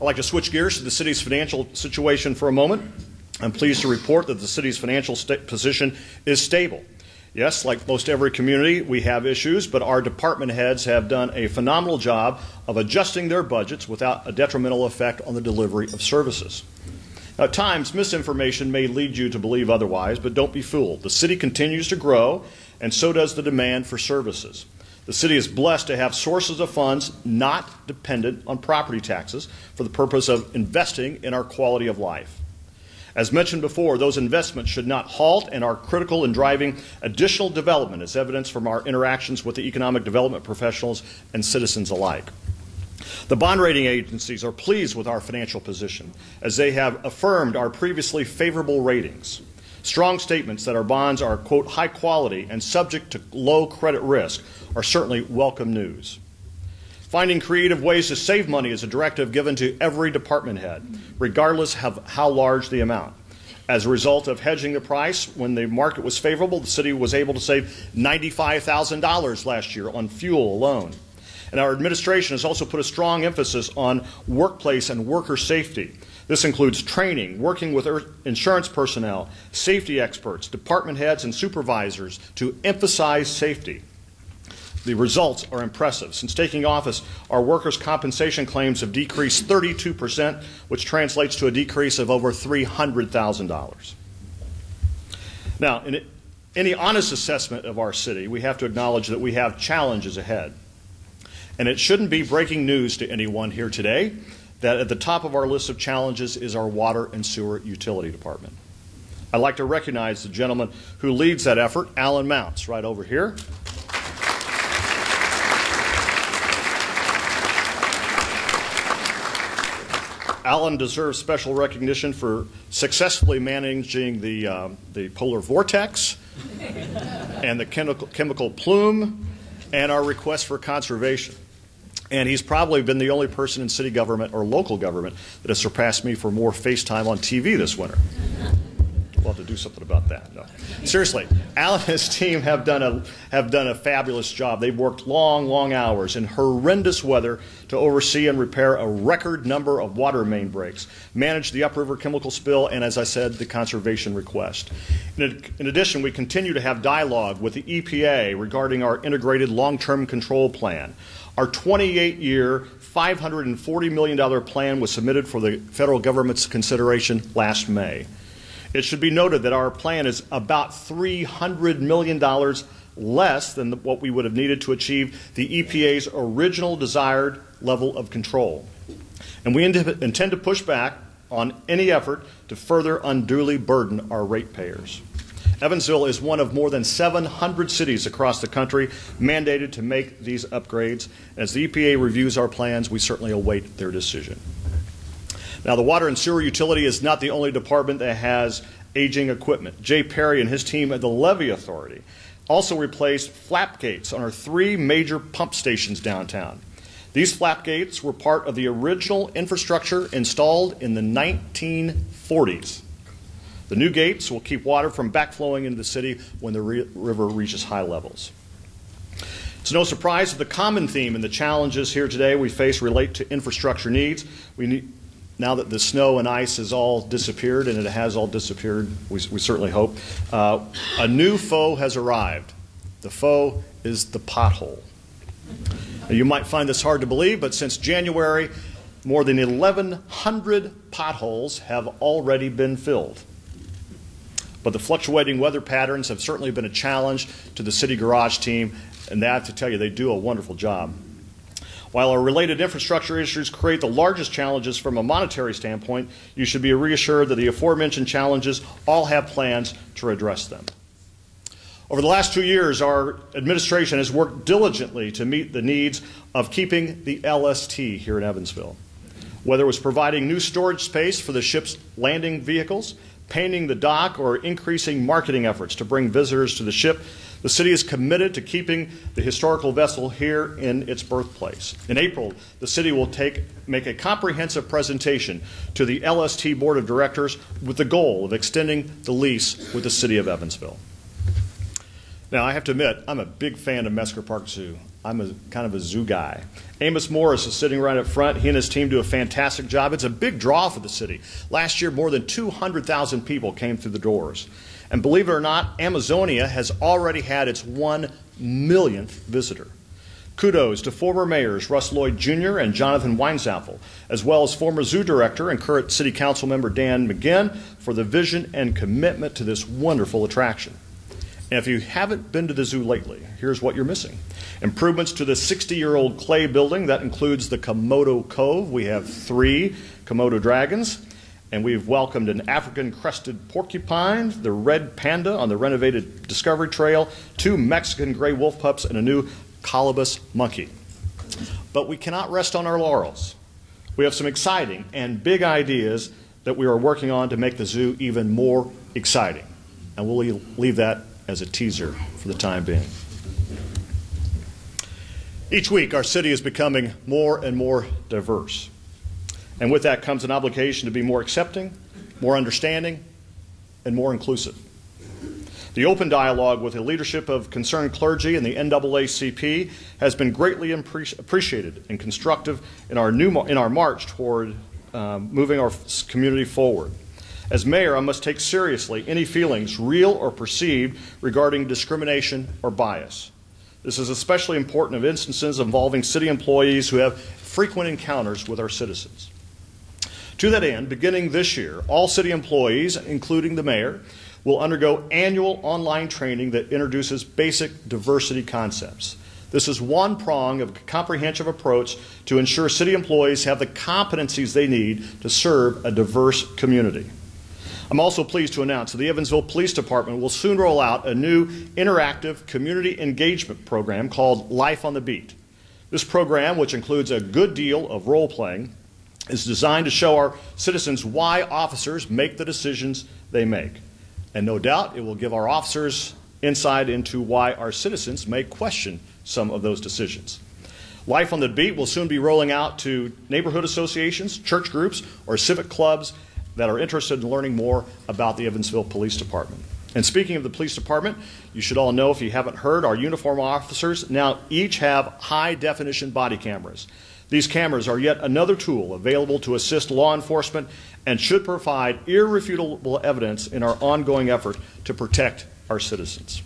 I'd like to switch gears to the city's financial situation for a moment. I'm pleased to report that the city's financial position is stable. Yes, like most every community, we have issues, but our department heads have done a phenomenal job of adjusting their budgets without a detrimental effect on the delivery of services. Now, at times, misinformation may lead you to believe otherwise, but don't be fooled. The city continues to grow, and so does the demand for services. The city is blessed to have sources of funds not dependent on property taxes for the purpose of investing in our quality of life. As mentioned before, those investments should not halt and are critical in driving additional development, as evidenced from our interactions with the economic development professionals and citizens alike. The bond rating agencies are pleased with our financial position, as they have affirmed our previously favorable ratings. Strong statements that our bonds are, quote, high quality and subject to low credit risk are certainly welcome news. Finding creative ways to save money is a directive given to every department head, regardless of how large the amount. As a result of hedging the price, when the market was favorable, the city was able to save $95,000 last year on fuel alone. And our administration has also put a strong emphasis on workplace and worker safety. This includes training, working with insurance personnel, safety experts, department heads, and supervisors to emphasize safety. The results are impressive. Since taking office, our workers' compensation claims have decreased 32%, which translates to a decrease of over $300,000. Now, in any honest assessment of our city, we have to acknowledge that we have challenges ahead. And it shouldn't be breaking news to anyone here today that at the top of our list of challenges is our water and sewer utility department. I'd like to recognize the gentleman who leads that effort, Alan Mounts, right over here. Alan deserves special recognition for successfully managing the polar vortex and the chemical plume and our request for conservation. And he's probably been the only person in city government or local government that has surpassed me for more FaceTime on TV this winter. We'll have to do something about that. No. Seriously, Alan and his team have done a fabulous job. They've worked long hours in horrendous weather to oversee and repair a record number of water main breaks, manage the upriver chemical spill, and, as I said, the conservation request. In addition, we continue to have dialogue with the EPA regarding our integrated long-term control plan. Our 28-year, $540 million plan was submitted for the federal government's consideration last May. It should be noted that our plan is about $300 million less than what we would have needed to achieve the EPA's original desired level of control. And we intend to push back on any effort to further unduly burden our ratepayers. Evansville is one of more than 700 cities across the country mandated to make these upgrades. As the EPA reviews our plans, we certainly await their decision. Now, the water and sewer utility is not the only department that has aging equipment. Jay Perry and his team at the Levee Authority also replaced flap gates on our 3 major pump stations downtown. These flap gates were part of the original infrastructure installed in the 1940s. The new gates will keep water from backflowing into the city when the river reaches high levels. It's no surprise that the common theme and the challenges here today we face relate to infrastructure needs. Now that the snow and ice has all disappeared, and it has all disappeared, we certainly hope, a new foe has arrived. The foe is the pothole. Now, you might find this hard to believe, but since January, more than 1,100 potholes have already been filled. But the fluctuating weather patterns have certainly been a challenge to the city garage team, and I have to tell you, they do a wonderful job. While our related infrastructure issues create the largest challenges from a monetary standpoint, you should be reassured that the aforementioned challenges all have plans to address them. Over the last 2 years, our administration has worked diligently to meet the needs of keeping the LST here in Evansville. Whether it was providing new storage space for the ship's landing vehicles, painting the dock, or increasing marketing efforts to bring visitors to the ship, the city is committed to keeping the historical vessel here in its birthplace. In April, the city will make a comprehensive presentation to the LST Board of Directors with the goal of extending the lease with the city of Evansville. Now, I have to admit, I'm a big fan of Mesker Park Zoo. I'm kind of a zoo guy. Amos Morris is sitting right up front. He and his team do a fantastic job. It's a big draw for the city. Last year, more than 200,000 people came through the doors. And believe it or not, Amazonia has already had its 1 millionth visitor. Kudos to former mayors Russ Lloyd Jr. and Jonathan Weinzapfel, as well as former zoo director and current city council member Dan McGinn for the vision and commitment to this wonderful attraction. And if you haven't been to the zoo lately, here's what you're missing. Improvements to the 60-year-old clay building. That includes the Komodo Cove. We have 3 Komodo dragons. And we've welcomed an African-crested porcupine, the red panda on the renovated Discovery Trail, 2 Mexican gray wolf pups, and a new colobus monkey. But we cannot rest on our laurels. We have some exciting and big ideas that we are working on to make the zoo even more exciting. And we'll leave that as a teaser for the time being. Each week, our city is becoming more and more diverse. And with that comes an obligation to be more accepting, more understanding, and more inclusive. The open dialogue with the leadership of concerned clergy and the NAACP has been greatly appreciated and constructive in our march toward moving our community forward. As mayor, I must take seriously any feelings, real or perceived, regarding discrimination or bias. This is especially important in instances involving city employees who have frequent encounters with our citizens. To that end, beginning this year, all city employees, including the mayor, will undergo annual online training that introduces basic diversity concepts. This is one prong of a comprehensive approach to ensure city employees have the competencies they need to serve a diverse community. I'm also pleased to announce that the Evansville Police Department will soon roll out a new interactive community engagement program called Life on the Beat. This program, which includes a good deal of role-playing, is designed to show our citizens why officers make the decisions they make. And no doubt it will give our officers insight into why our citizens may question some of those decisions. Life on the Beat will soon be rolling out to neighborhood associations, church groups, or civic clubs that are interested in learning more about the Evansville Police Department. And speaking of the police department, you should all know, if you haven't heard, our uniform officers now each have high-definition body cameras. These cameras are yet another tool available to assist law enforcement and should provide irrefutable evidence in our ongoing effort to protect our citizens.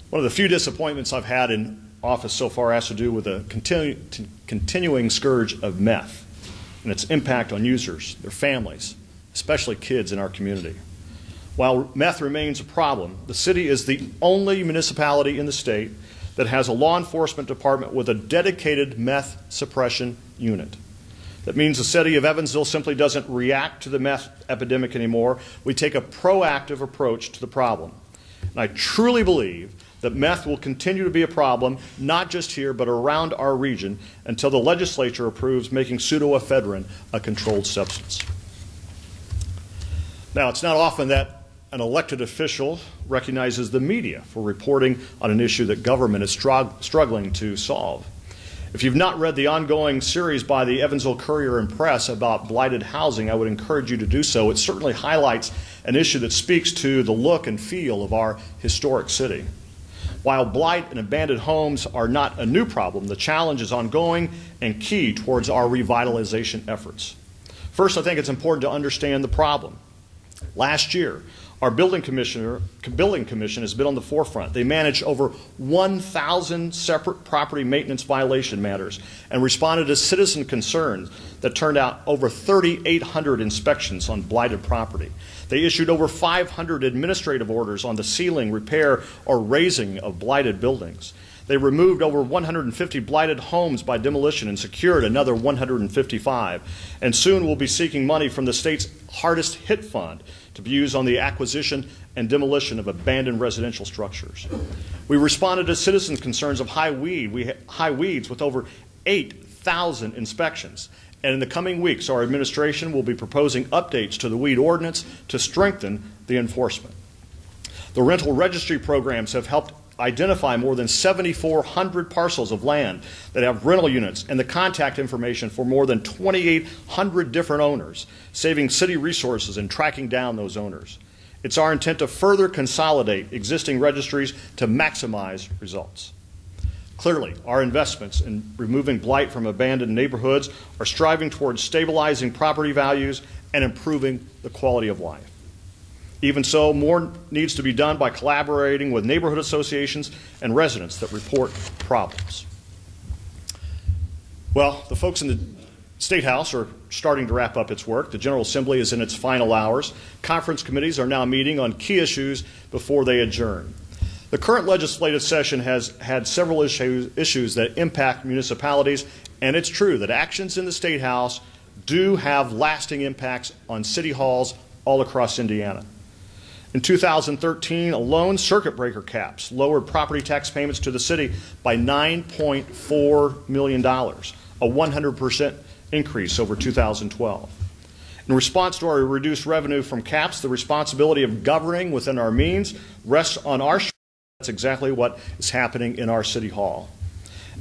One of the few disappointments I've had in office so far has to do with the continuing scourge of meth and its impact on users, their families, especially kids in our community. While meth remains a problem, the city is the only municipality in the state that has a law enforcement department with a dedicated meth suppression unit. That means the city of Evansville simply doesn't react to the meth epidemic anymore. We take a proactive approach to the problem. And I truly believe that meth will continue to be a problem, not just here, but around our region, until the legislature approves making pseudoephedrine a controlled substance. Now, it's not often that an elected official recognizes the media for reporting on an issue that government is struggling to solve. If you've not read the ongoing series by the Evansville Courier and Press about blighted housing, I would encourage you to do so. It certainly highlights an issue that speaks to the look and feel of our historic city. While blight and abandoned homes are not a new problem, the challenge is ongoing and key towards our revitalization efforts. First, I think it's important to understand the problem. Last year, our building commission has been on the forefront. They managed over 1,000 separate property maintenance violation matters and responded to citizen concerns that turned out over 3,800 inspections on blighted property. They issued over 500 administrative orders on the sealing, repair, or raising of blighted buildings. They removed over 150 blighted homes by demolition and secured another 155. And soon we'll be seeking money from the state's hardest hit fund to be used on the acquisition and demolition of abandoned residential structures. We responded to citizens' concerns of high weeds with over 8,000 inspections. And in the coming weeks, our administration will be proposing updates to the weed ordinance to strengthen the enforcement. The rental registry programs have helped identify more than 7,400 parcels of land that have rental units and the contact information for more than 2,800 different owners, saving city resources in tracking down those owners. It's our intent to further consolidate existing registries to maximize results. Clearly, our investments in removing blight from abandoned neighborhoods are striving towards stabilizing property values and improving the quality of life. Even so, more needs to be done by collaborating with neighborhood associations and residents that report problems. Well, the folks in the State House are starting to wrap up its work. The General Assembly is in its final hours. Conference committees are now meeting on key issues before they adjourn. The current legislative session has had several issues that impact municipalities, and it's true that actions in the State House do have lasting impacts on city halls all across Indiana. In 2013 alone, circuit breaker caps lowered property tax payments to the city by $9.4 million, a 100% increase over 2012. In response to our reduced revenue from caps, the responsibility of governing within our means rests on our shoulders. That's exactly what is happening in our city hall.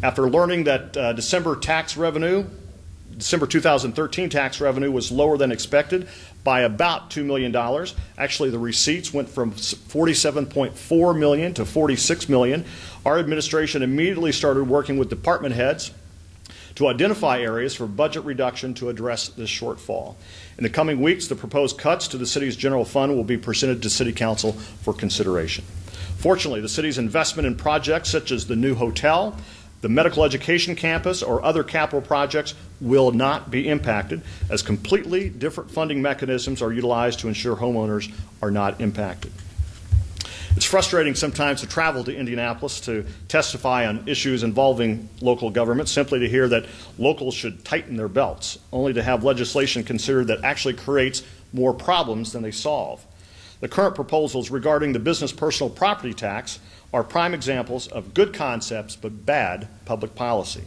After learning that December 2013 tax revenue was lower than expected by about $2 million. Actually, the receipts went from $47.4 million to $46 million. Our administration immediately started working with department heads to identify areas for budget reduction to address this shortfall. In the coming weeks, the proposed cuts to the city's general fund will be presented to City Council for consideration. Fortunately, the city's investment in projects such as the new hotel, the medical education campus, or other capital projects will not be impacted, as completely different funding mechanisms are utilized to ensure homeowners are not impacted. It's frustrating sometimes to travel to Indianapolis to testify on issues involving local government, simply to hear that locals should tighten their belts, only to have legislation considered that actually creates more problems than they solve. The current proposals regarding the business personal property tax are prime examples of good concepts but bad public policy.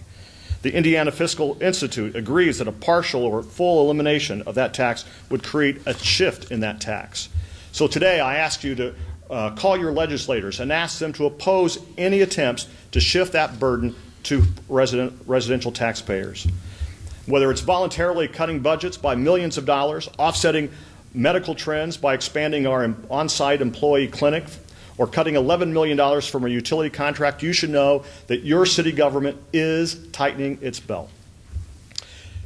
The Indiana Fiscal Institute agrees that a partial or full elimination of that tax would create a shift in that tax. So today I ask you to call your legislators and ask them to oppose any attempts to shift that burden to residential taxpayers. Whether it's voluntarily cutting budgets by millions of dollars, offsetting medical trends by expanding our on-site employee clinic, or cutting $11 million from a utility contract, you should know that your city government is tightening its belt.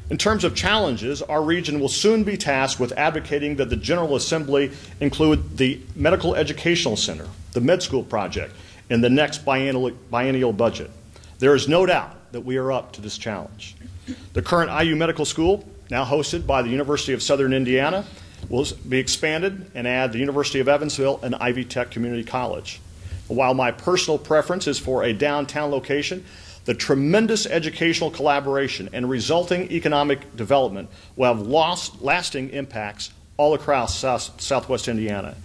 In terms of challenges, our region will soon be tasked with advocating that the General Assembly include the Medical Educational Center, the Med School project, in the next biennial budget. There is no doubt that we are up to this challenge. The current IU Medical School, now hosted by the University of Southern Indiana, will be expanded and add the University of Evansville and Ivy Tech Community College. While my personal preference is for a downtown location, the tremendous educational collaboration and resulting economic development will have lasting impacts all across Southwest Indiana.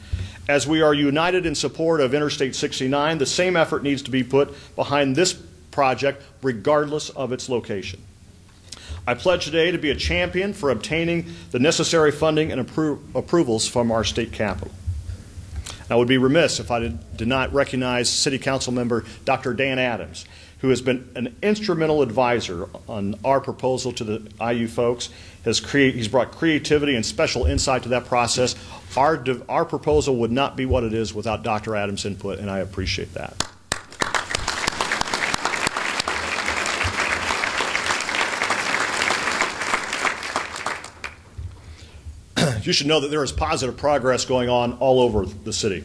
As we are united in support of Interstate 69, the same effort needs to be put behind this project regardless of its location. I pledge today to be a champion for obtaining the necessary funding and approvals from our state capitol. I would be remiss if I did not recognize City Council member Dr. Dan Adams, who has been an instrumental advisor on our proposal to the IU folks. He's brought creativity and special insight to that process. Our proposal would not be what it is without Dr. Adams' input, and I appreciate that. You should know that there is positive progress going on all over the city.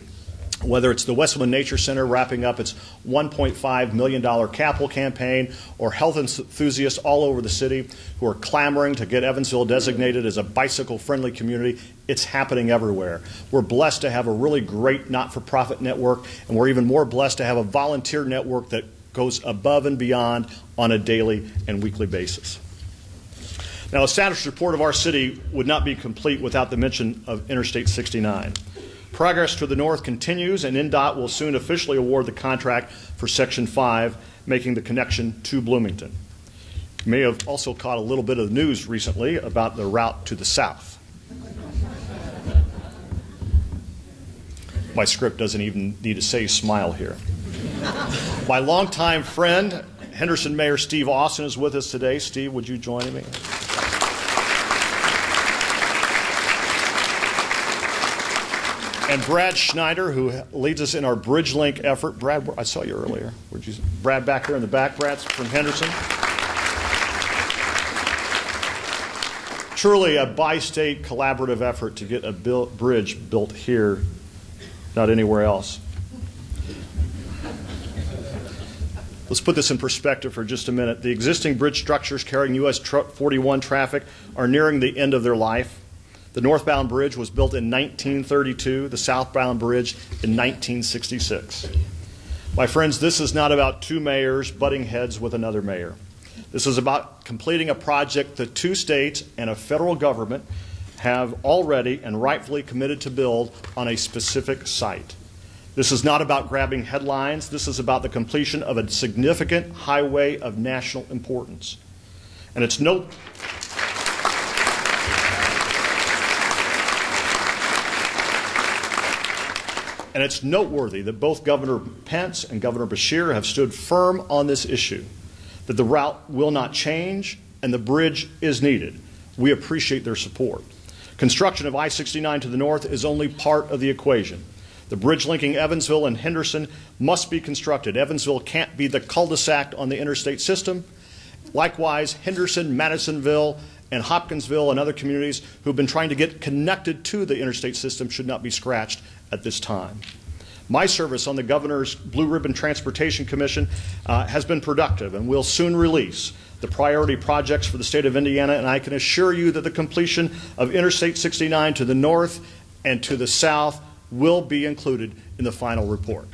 Whether it's the Westwood Nature Center wrapping up its $1.5 million capital campaign, or health enthusiasts all over the city who are clamoring to get Evansville designated as a bicycle-friendly community, it's happening everywhere. We're blessed to have a really great not-for-profit network, and we're even more blessed to have a volunteer network that goes above and beyond on a daily and weekly basis. Now, a status report of our city would not be complete without the mention of Interstate 69. Progress to the north continues, and NDOT will soon officially award the contract for Section 5, making the connection to Bloomington. You may have also caught a little bit of news recently about the route to the south. My script doesn't even need to say smile here. My longtime friend, Henderson Mayor Steve Austin, is with us today. Steve, would you join me? And Brad Schneider, who leads us in our Bridge Link effort. Brad, I saw you earlier. Brad back there in the back. Brad's from Henderson. Truly a bi-state collaborative effort to get a bridge built here, not anywhere else. Let's put this in perspective for just a minute. The existing bridge structures carrying US 41 traffic are nearing the end of their life. The northbound bridge was built in 1932, the southbound bridge in 1966. My friends, this is not about two mayors butting heads with another mayor. This is about completing a project that two states and a federal government have already and rightfully committed to build on a specific site. This is not about grabbing headlines. This is about the completion of a significant highway of national importance. And it's noteworthy that both Governor Pence and Governor Beshear have stood firm on this issue, that the route will not change and the bridge is needed. We appreciate their support. Construction of I-69 to the north is only part of the equation. The bridge linking Evansville and Henderson must be constructed. Evansville can't be the cul-de-sac on the interstate system. Likewise, Henderson, Madisonville, and Hopkinsville and other communities who've been trying to get connected to the interstate system should not be scratched at this time. My service on the Governor's Blue Ribbon Transportation Commission has been productive, and we'll soon release the priority projects for the state of Indiana, and I can assure you that the completion of Interstate 69 to the north and to the south will be included in the final report.